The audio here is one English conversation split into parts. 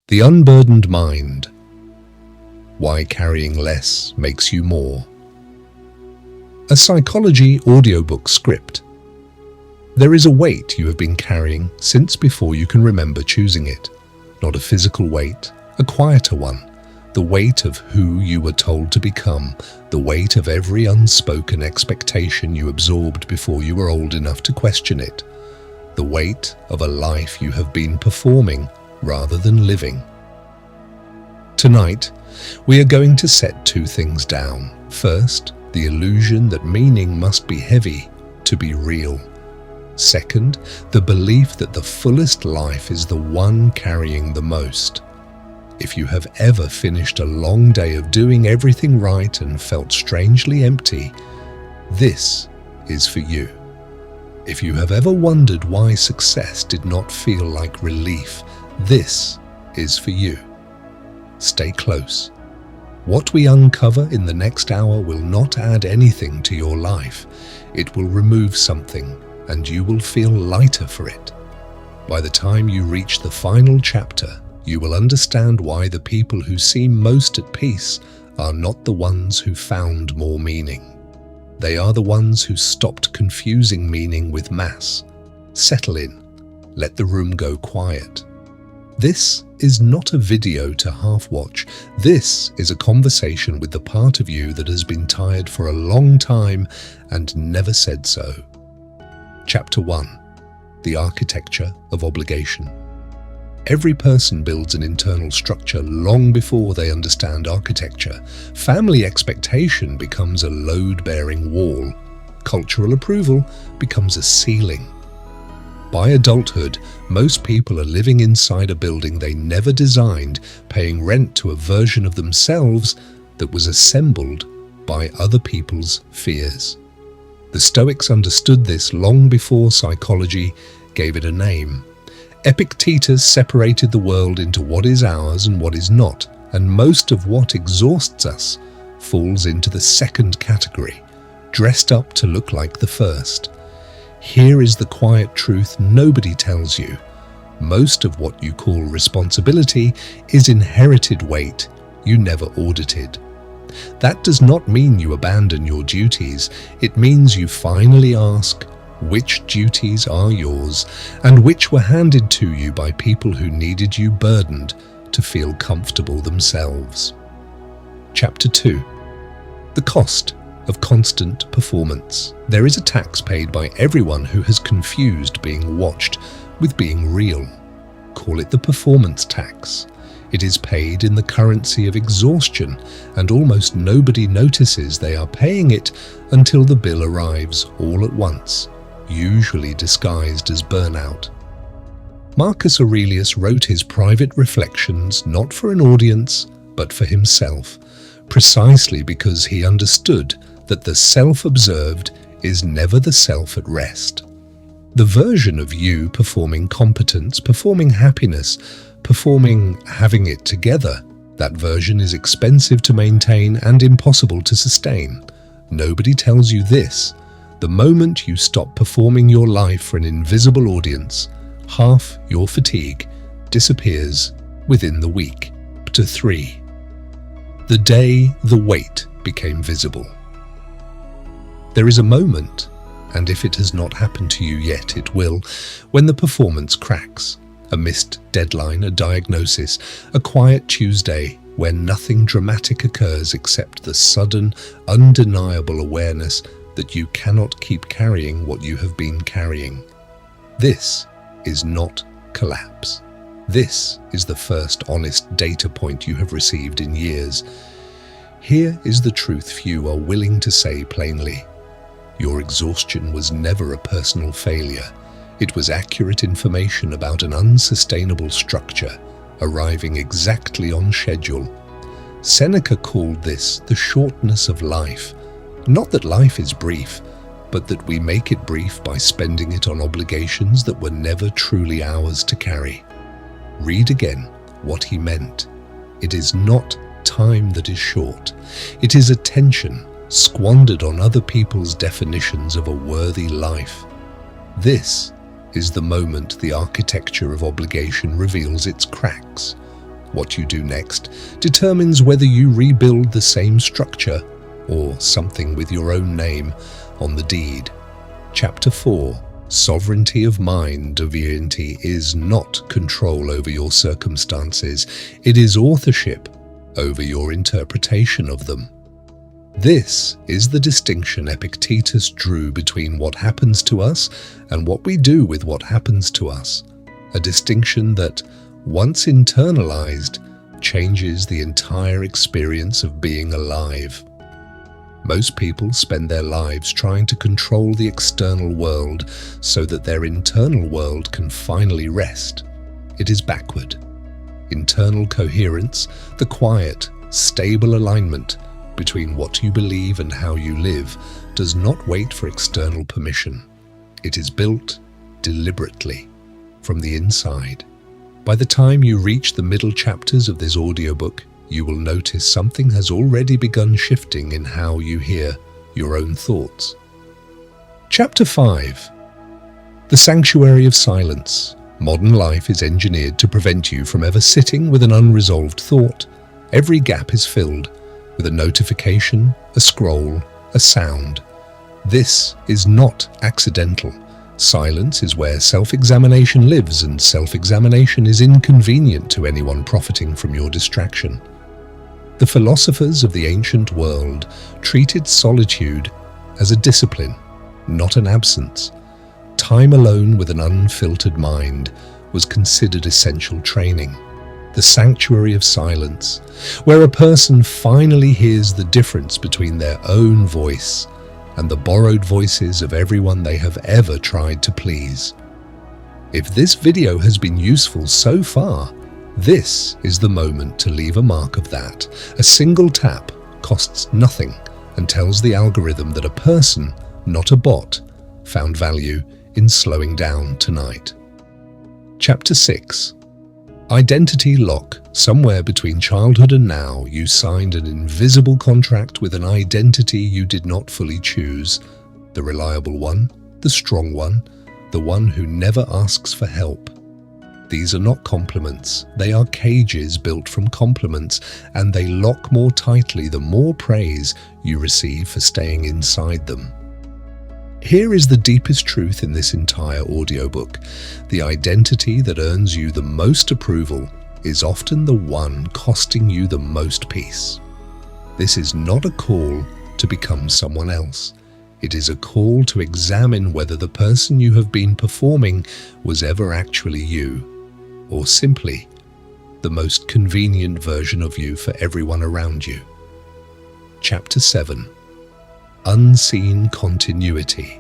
The Unburdened Mind. Why carrying less makes you more. A psychology audiobook script. There is a weight you have been carrying since before you can remember choosing it. Not a physical weight, a quieter one. The weight of who you were told to become, the weight of every unspoken expectation you absorbed before you were old enough to question it. The weight of a life you have been performing rather than living. Tonight, we are going to set two things down. First, the illusion that meaning must be heavy to be real. Second, the belief that the fullest life is the one carrying the most. If you have ever finished a long day of doing everything right and felt strangely empty, this is for you. If you have ever wondered why success did not feel like relief, this is for you. Stay close. What we uncover in the next hour will not add anything to your life. It will remove something, and you will feel lighter for it. By the time you reach the final chapter, you will understand why the people who seem most at peace are not the ones who found more meaning. They are the ones who stopped confusing meaning with mass. Settle in. Let the room go quiet. This is not a video to half-watch. This is a conversation with the part of you that has been tired for a long time and never said so. Chapter 1. The Architecture of Obligation. Every person builds an internal structure long before they understand architecture. Family expectation becomes a load-bearing wall. Cultural approval becomes a ceiling. By adulthood, most people are living inside a building they never designed, paying rent to a version of themselves that was assembled by other people's fears. The Stoics understood this long before psychology gave it a name. Epictetus separated the world into what is ours and what is not, and most of what exhausts us falls into the second category, dressed up to look like the first. Here is the quiet truth nobody tells you. Most of what you call responsibility is inherited weight you never audited. That does not mean you abandon your duties. It means you finally ask, which duties are yours, and which were handed to you by people who needed you burdened to feel comfortable themselves. Chapter 2. The Cost of Constant Performance. There is a tax paid by everyone who has confused being watched with being real. Call it the performance tax. It is paid in the currency of exhaustion, and almost nobody notices they are paying it until the bill arrives all at once, usually disguised as burnout. Marcus Aurelius wrote his private reflections not for an audience, but for himself, precisely because he understood that the self-observed is never the self at rest. The version of you performing competence, performing happiness, performing having it together, that version is expensive to maintain and impossible to sustain. Nobody tells you this. The moment you stop performing your life for an invisible audience, half your fatigue disappears within the week. Chapter 3. The day the weight became visible. There is a moment, and if it has not happened to you yet, it will, when the performance cracks. A missed deadline, a diagnosis, a quiet Tuesday where nothing dramatic occurs except the sudden, undeniable awareness that you cannot keep carrying what you have been carrying. This is not collapse. This is the first honest data point you have received in years. Here is the truth few are willing to say plainly. Your exhaustion was never a personal failure. It was accurate information about an unsustainable structure, arriving exactly on schedule. Seneca called this the shortness of life. Not that life is brief, but that we make it brief by spending it on obligations that were never truly ours to carry. Read again what he meant. It is not time that is short. It is attention squandered on other people's definitions of a worthy life. This is the moment the architecture of obligation reveals its cracks. What you do next determines whether you rebuild the same structure or something with your own name on the deed. Chapter 4. Sovereignty of mind, divinity, is not control over your circumstances. It is authorship over your interpretation of them. This is the distinction Epictetus drew between what happens to us and what we do with what happens to us. A distinction that, once internalized, changes the entire experience of being alive. Most people spend their lives trying to control the external world so that their internal world can finally rest. It is backward. Internal coherence, the quiet, stable alignment between what you believe and how you live, does not wait for external permission. It is built deliberately from the inside. By the time you reach the middle chapters of this audiobook, you will notice something has already begun shifting in how you hear your own thoughts. Chapter 5. The Sanctuary of Silence. Modern life is engineered to prevent you from ever sitting with an unresolved thought. Every gap is filled with a notification, a scroll, a sound. This is not accidental. Silence is where self-examination lives, and self-examination is inconvenient to anyone profiting from your distraction. The philosophers of the ancient world treated solitude as a discipline, not an absence. Time alone with an unfiltered mind was considered essential training. The sanctuary of silence, where a person finally hears the difference between their own voice and the borrowed voices of everyone they have ever tried to please. If this video has been useful so far, this is the moment to leave a mark of that. A single tap costs nothing and tells the algorithm that a person, not a bot, found value in slowing down tonight. Chapter 6. Identity lock. Somewhere between childhood and now, you signed an invisible contract with an identity you did not fully choose. The reliable one, the strong one, the one who never asks for help. These are not compliments, they are cages built from compliments, and they lock more tightly the more praise you receive for staying inside them. Here is the deepest truth in this entire audiobook. The identity that earns you the most approval is often the one costing you the most peace. This is not a call to become someone else. It is a call to examine whether the person you have been performing was ever actually you, or simply the most convenient version of you for everyone around you. Chapter 7. Unseen continuity.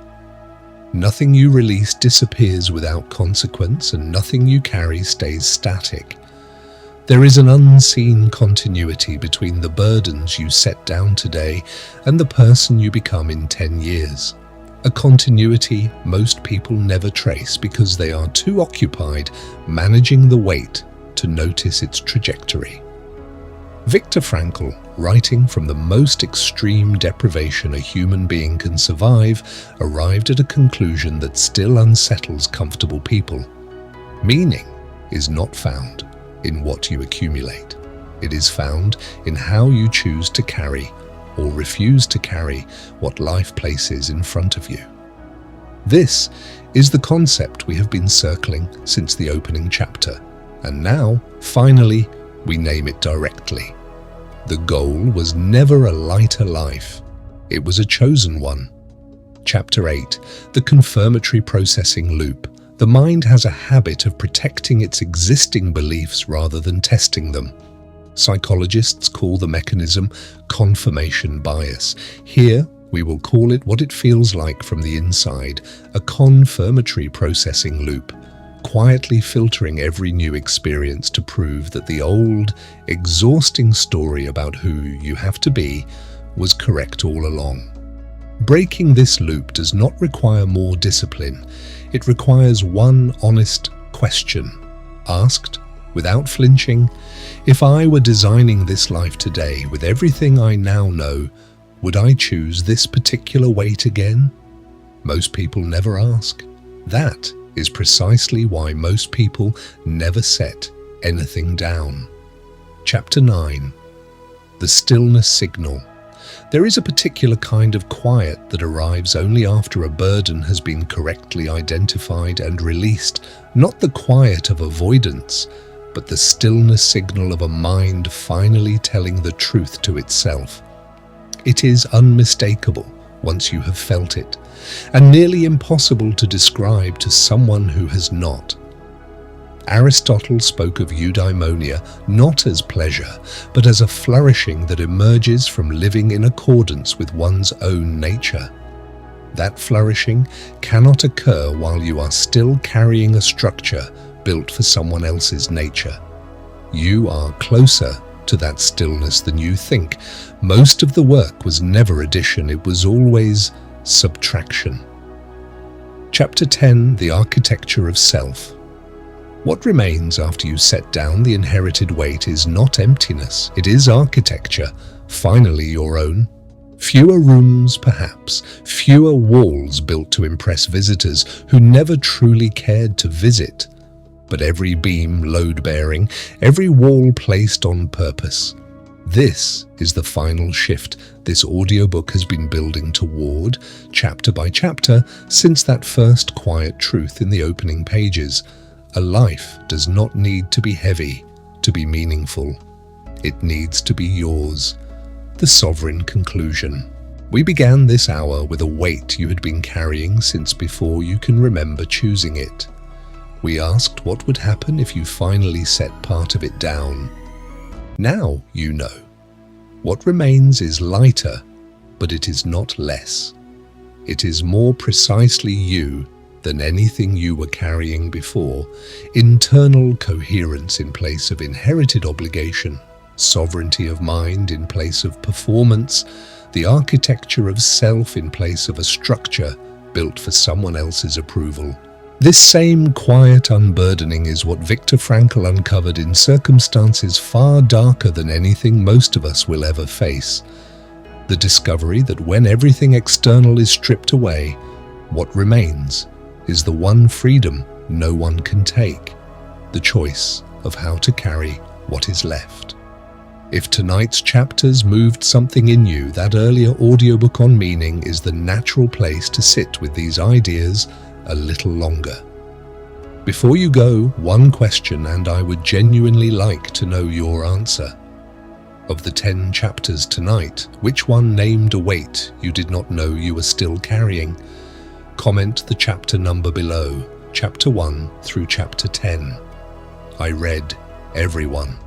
Nothing you release disappears without consequence, and nothing you carry stays static. There is an unseen continuity between the burdens you set down today and the person you become in 10 years. A continuity most people never trace because they are too occupied managing the weight to notice its trajectory. Viktor Frankl, writing from the most extreme deprivation a human being can survive, arrived at a conclusion that still unsettles comfortable people. Meaning is not found in what you accumulate. It is found in how you choose to carry or refuse to carry what life places in front of you. This is the concept we have been circling since the opening chapter, and now, finally, we name it directly. The goal was never a lighter life. It was a chosen one. Chapter 8. The confirmatory processing loop. The mind has a habit of protecting its existing beliefs rather than testing them. Psychologists call the mechanism confirmation bias. Here, we will call it what it feels like from the inside, a confirmatory processing loop, quietly filtering every new experience to prove that the old, exhausting story about who you have to be was correct all along. Breaking this loop does not require more discipline. It requires one honest question, asked without flinching: if I were designing this life today with everything I now know, would I choose this particular weight again? Most people never ask. That is precisely why most people never set anything down. Chapter 9. The Stillness Signal. There is a particular kind of quiet that arrives only after a burden has been correctly identified and released, not the quiet of avoidance, but the stillness signal of a mind finally telling the truth to itself. It is unmistakable once you have felt it, and nearly impossible to describe to someone who has not. Aristotle spoke of eudaimonia not as pleasure, but as a flourishing that emerges from living in accordance with one's own nature. That flourishing cannot occur while you are still carrying a structure built for someone else's nature. You are closer to that stillness than you think. Most of the work was never addition, it was always subtraction. Chapter 10. The Architecture of Self. What remains after you set down the inherited weight is not emptiness, it is architecture, finally your own. Fewer rooms, perhaps, fewer walls built to impress visitors who never truly cared to visit, but every beam load-bearing, every wall placed on purpose. This is the final shift this audiobook has been building toward, chapter by chapter, since that first quiet truth in the opening pages. A life does not need to be heavy to be meaningful. It needs to be yours. The sovereign conclusion. We began this hour with a weight you had been carrying since before you can remember choosing it. We asked what would happen if you finally set part of it down. Now you know. What remains is lighter, but it is not less. It is more precisely you than anything you were carrying before, internal coherence in place of inherited obligation, sovereignty of mind in place of performance, the architecture of self in place of a structure built for someone else's approval. This same quiet unburdening is what Viktor Frankl uncovered in circumstances far darker than anything most of us will ever face. The discovery that when everything external is stripped away, what remains is the one freedom no one can take, the choice of how to carry what is left. If tonight's chapters moved something in you, that earlier audiobook on meaning is the natural place to sit with these ideas a little longer. Before you go, one question, and I would genuinely like to know your answer. Of the 10 chapters tonight, which one named a weight you did not know you were still carrying? Comment the chapter number below, chapter 1 through chapter 10. I read everyone.